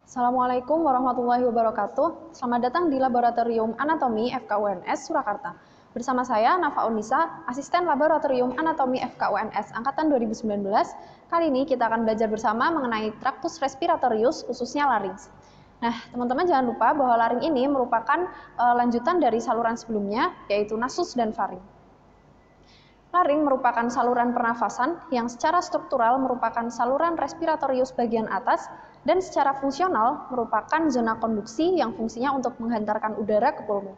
Assalamualaikum warahmatullahi wabarakatuh. Selamat datang di Laboratorium Anatomi FKUNS Surakarta. Bersama saya, Nafa Unisa, Asisten Laboratorium Anatomi FKUNS Angkatan 2019. Kali ini kita akan belajar bersama mengenai Tractus respiratorius, khususnya larynx. Nah, teman-teman jangan lupa bahwa laring ini merupakan lanjutan dari saluran sebelumnya, yaitu nasus dan faring. Laring merupakan saluran pernafasan yang secara struktural merupakan saluran respiratorius bagian atas dan secara fungsional merupakan zona konduksi yang fungsinya untuk menghantarkan udara ke pulmu.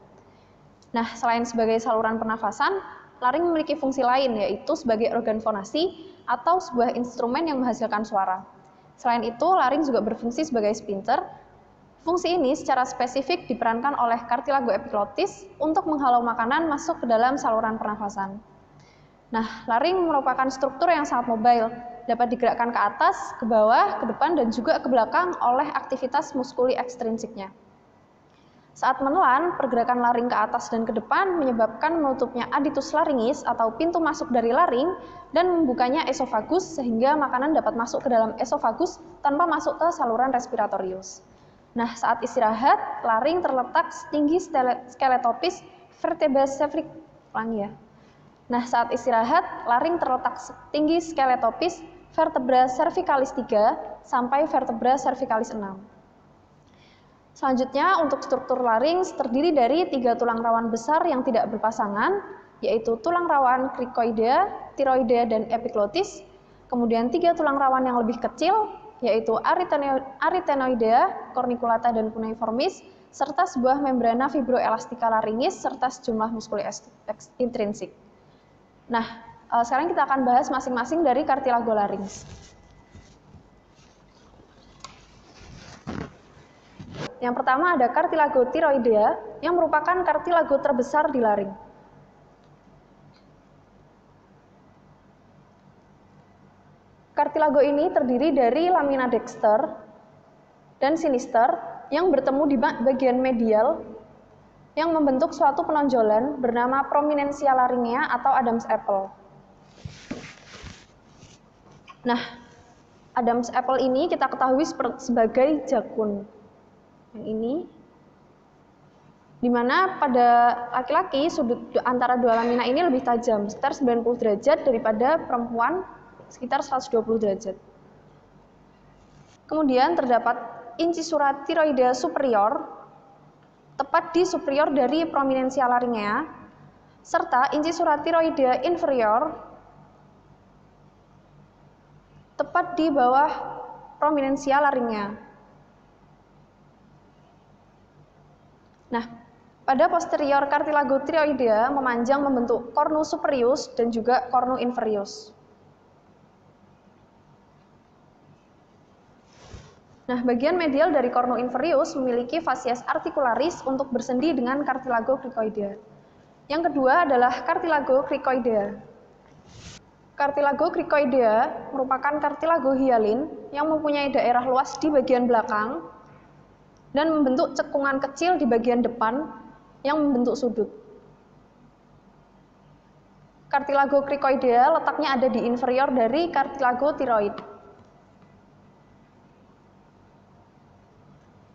Nah, selain sebagai saluran pernafasan, laring memiliki fungsi lain, yaitu sebagai organ fonasi atau sebuah instrumen yang menghasilkan suara. Selain itu, laring juga berfungsi sebagai sphincter. Fungsi ini secara spesifik diperankan oleh cartilago epiglotis untuk menghalau makanan masuk ke dalam saluran pernafasan. Nah, laring merupakan struktur yang sangat mobile, dapat digerakkan ke atas, ke bawah, ke depan, dan juga ke belakang oleh aktivitas muskuli ekstrinsiknya. Saat menelan, pergerakan laring ke atas dan ke depan menyebabkan menutupnya aditus laringis atau pintu masuk dari laring dan membukanya esofagus sehingga makanan dapat masuk ke dalam esofagus tanpa masuk ke saluran respiratorius. Nah, saat istirahat, laring terletak setinggi skeletopis vertebra Nah, saat istirahat, laring terletak setinggi skeletopis vertebra cervicalis 3 sampai vertebra cervicalis 6. Selanjutnya, untuk struktur larynx terdiri dari 3 tulang rawan besar yang tidak berpasangan, yaitu tulang rawan cricoidea, thyroidea, dan epiglotis. Kemudian 3 tulang rawan yang lebih kecil, yaitu arytenoidea, corniculata, dan cuneiformis, serta sebuah membrana fibroelastica laringis, serta sejumlah muskuli intrinsik. Nah, sekarang kita akan bahas masing-masing dari cartilago larynx. Yang pertama ada cartilago thyroidea yang merupakan cartilago terbesar di laring. Cartilago ini terdiri dari lamina dexter dan sinister yang bertemu di bagian medial yang membentuk suatu penonjolan bernama prominensia laringea atau Adam's apple. Nah, Adam's apple ini kita ketahui sebagai jakun. Yang ini, di mana pada laki-laki sudut antara dua lamina ini lebih tajam, sekitar 90 derajat daripada perempuan sekitar 120 derajat. Kemudian terdapat incisura thyroidea superior tepat di superior dari prominensia laringea, serta incisura thyroidea inferior tepat di bawah prominensia laringea. Nah, pada posterior cartilago thyroidea memanjang membentuk cornu superius dan juga cornu inferius. Nah, bagian medial dari cornu inferius memiliki facies articularis untuk bersendi dengan cartilago cricoidea. Yang kedua adalah cartilago cricoidea. Cartilago cricoidea merupakan cartilago hialin yang mempunyai daerah luas di bagian belakang dan membentuk cekungan kecil di bagian depan yang membentuk sudut. Cartilago cricoidea letaknya ada di inferior dari cartilago thyroid.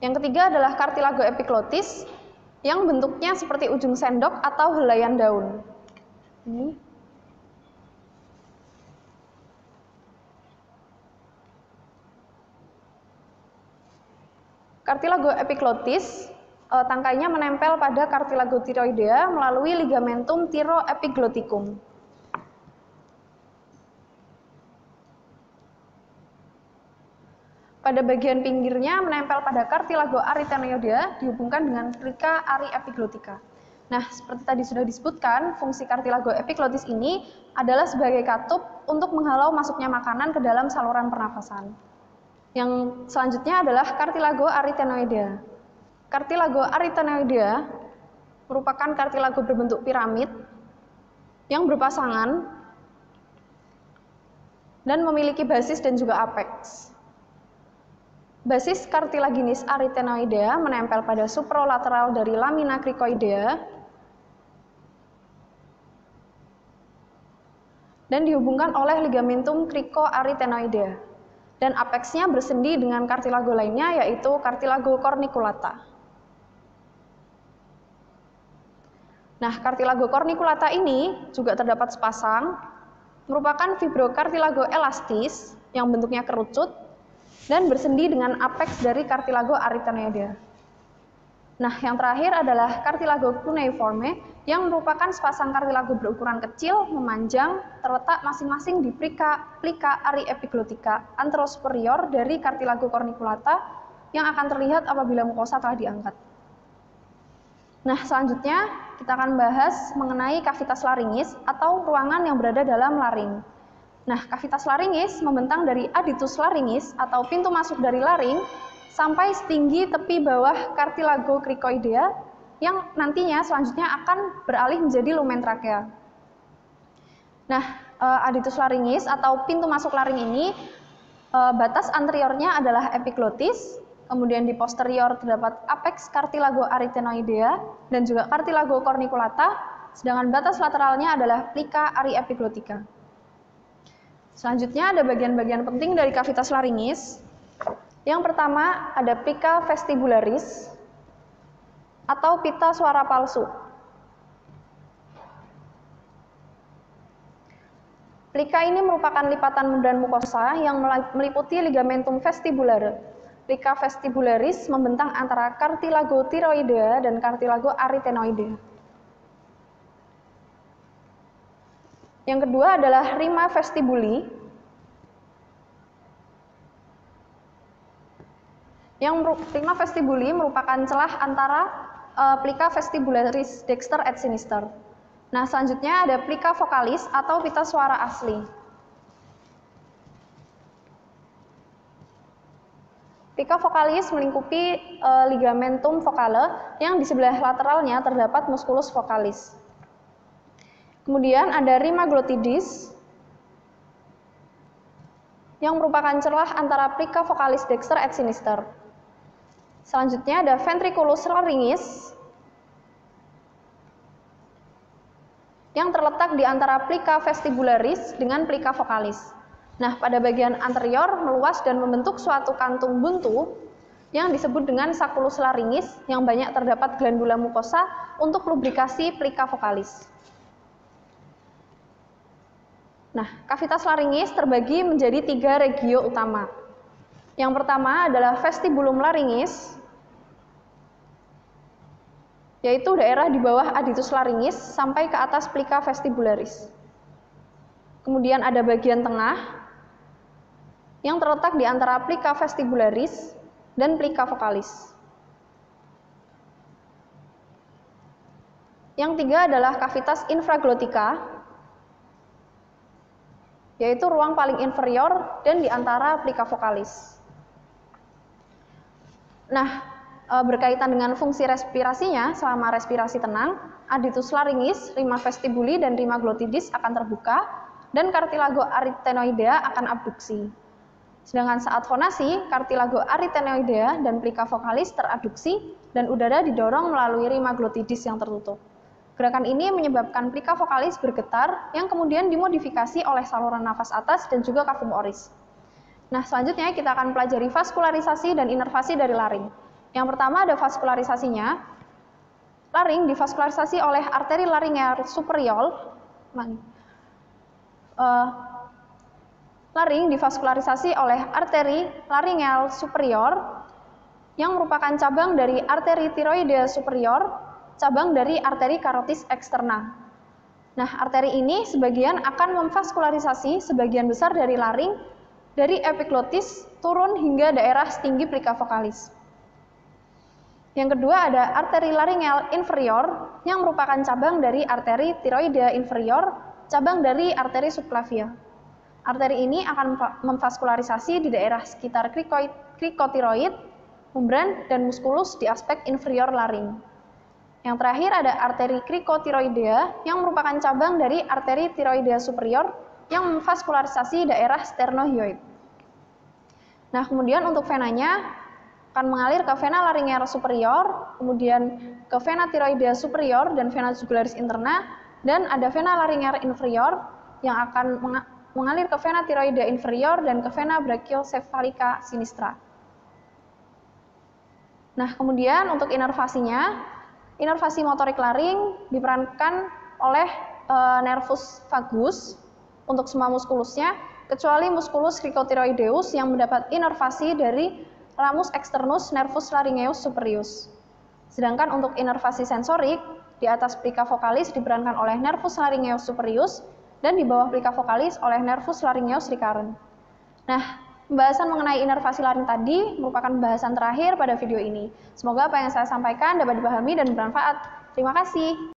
Yang ketiga adalah cartilago epiglotis yang bentuknya seperti ujung sendok atau helaian daun. Ini. Cartilago epiglotis tangkainya menempel pada cartilago thyroidea melalui ligamentum thyroepigloticum. Pada bagian pinggirnya menempel pada cartilago arytenoidea dihubungkan dengan plica ariepiglotica. Nah, seperti tadi sudah disebutkan, fungsi cartilago epiglotis ini adalah sebagai katup untuk menghalau masuknya makanan ke dalam saluran pernafasan. Yang selanjutnya adalah cartilago arytenoidea. Cartilago arytenoidea merupakan cartilago berbentuk piramid yang berpasangan dan memiliki basis dan juga apex. Basis cartilaginis arytenoidea menempel pada supralateral dari lamina cricoidea dan dihubungkan oleh ligamentum cricoarytenoidea. dan apexnya bersendi dengan cartilago lainnya, yaitu cartilago corniculata. Nah, cartilago corniculata ini juga terdapat sepasang, merupakan fibrocartilago elastis yang bentuknya kerucut dan bersendi dengan apex dari cartilago arytenoidea. Nah, yang terakhir adalah cartilago cuneiforme yang merupakan sepasang cartilago berukuran kecil, memanjang, terletak masing-masing di plica ariepiglottica anterosuperior dari cartilago corniculata yang akan terlihat apabila mukosa telah diangkat. Nah, selanjutnya kita akan bahas mengenai kavitas laringis atau ruangan yang berada dalam laring. Nah, kavitas laringis membentang dari aditus laringis atau pintu masuk dari laring sampai setinggi tepi bawah cartilago cricoidea yang nantinya selanjutnya akan beralih menjadi lumen trachea. Nah, aditus laringis atau pintu masuk laring ini batas anteriornya adalah epiglotis. Kemudian di posterior terdapat apex cartilago arytenoidea dan juga cartilago corniculata, sedangkan batas lateralnya adalah plica ariepiglottica. Selanjutnya ada bagian-bagian penting dari kavitas laringis. Yang pertama ada plica vestibularis atau pita suara palsu. Plica ini merupakan lipatan membran mukosa yang meliputi ligamentum vestibular. Plica vestibularis membentang antara cartilago thyroidea dan cartilago arytenoidea. Yang kedua adalah rima vestibuli, rima vestibuli merupakan celah antara plica vestibularis dexter et sinister. Nah, selanjutnya ada plica vocalis atau pita suara asli. Plica vocalis melingkupi ligamentum vocale yang di sebelah lateralnya terdapat musculus vocalis. Kemudian ada rima glottidis yang merupakan celah antara plica vocalis dexter et sinister. Selanjutnya ada ventriculus laringis yang terletak di antara plica vestibularis dengan plica vocalis. Nah, pada bagian anterior meluas dan membentuk suatu kantung buntu yang disebut dengan sacculus laringis yang banyak terdapat glandula mukosa untuk lubrikasi plica vocalis. Nah, kavitas laringis terbagi menjadi 3 regio utama. Yang pertama adalah vestibulum laringis, yaitu daerah di bawah aditus laringis sampai ke atas plica vestibularis. Kemudian ada bagian tengah yang terletak di antara plica vestibularis dan plica vocalis. Yang tiga adalah kavitas infraglottica, yaitu ruang paling inferior dan di antara plica vocalis. Nah, berkaitan dengan fungsi respirasinya, selama respirasi tenang, aditus laringis, rima vestibuli, dan rima glottidis akan terbuka, dan cartilago arytenoidea akan abduksi. Sedangkan saat fonasi, cartilago arytenoidea dan plica vocalis teradduksi dan udara didorong melalui rima glottidis yang tertutup. Gerakan ini menyebabkan plica vocalis bergetar yang kemudian dimodifikasi oleh saluran nafas atas dan juga cavum oris. Nah, selanjutnya kita akan pelajari vaskularisasi dan inervasi dari laring. Yang pertama ada vaskularisasinya. Laring divaskularisasi oleh arteri laringeal superior. Laring divaskularisasi oleh arteri laringeal superior yang merupakan cabang dari arteri tiroidea superior, cabang dari arteri karotis eksterna. Nah, arteri ini sebagian akan memvaskularisasi sebagian besar dari laring dari epiglotis turun hingga daerah setinggi plica vocalis. Yang kedua ada arteri laringeal inferior yang merupakan cabang dari arteri tiroidea inferior, cabang dari arteri subclavia. Arteri ini akan memvaskularisasi di daerah sekitar krikotiroid, membran, dan muskulus di aspek inferior laring. Yang terakhir ada arteri krikotiroidea yang merupakan cabang dari arteri tiroidea superior yang memvaskularisasi daerah sternohyoid. Nah, kemudian untuk venanya akan mengalir ke vena laringeal superior, kemudian ke vena tiroidea superior dan vena jugularis interna, dan ada vena laringeal inferior yang akan mengalir ke vena tiroidea inferior dan ke vena brachiocephalica sinistra. Nah, kemudian untuk inervasinya, inervasi motorik laring diperankan oleh nervus vagus untuk semua muskulusnya, kecuali musculus cricotiroideus yang mendapat inervasi dari ramus externus nervus laryngeus superius. Sedangkan untuk inervasi sensorik, di atas plica vocalis diperankan oleh nervus laryngeus superius dan di bawah plica vocalis oleh nervus laryngeus recurrens. Nah, pembahasan mengenai inervasi laring tadi merupakan pembahasan terakhir pada video ini. Semoga apa yang saya sampaikan dapat dipahami dan bermanfaat. Terima kasih.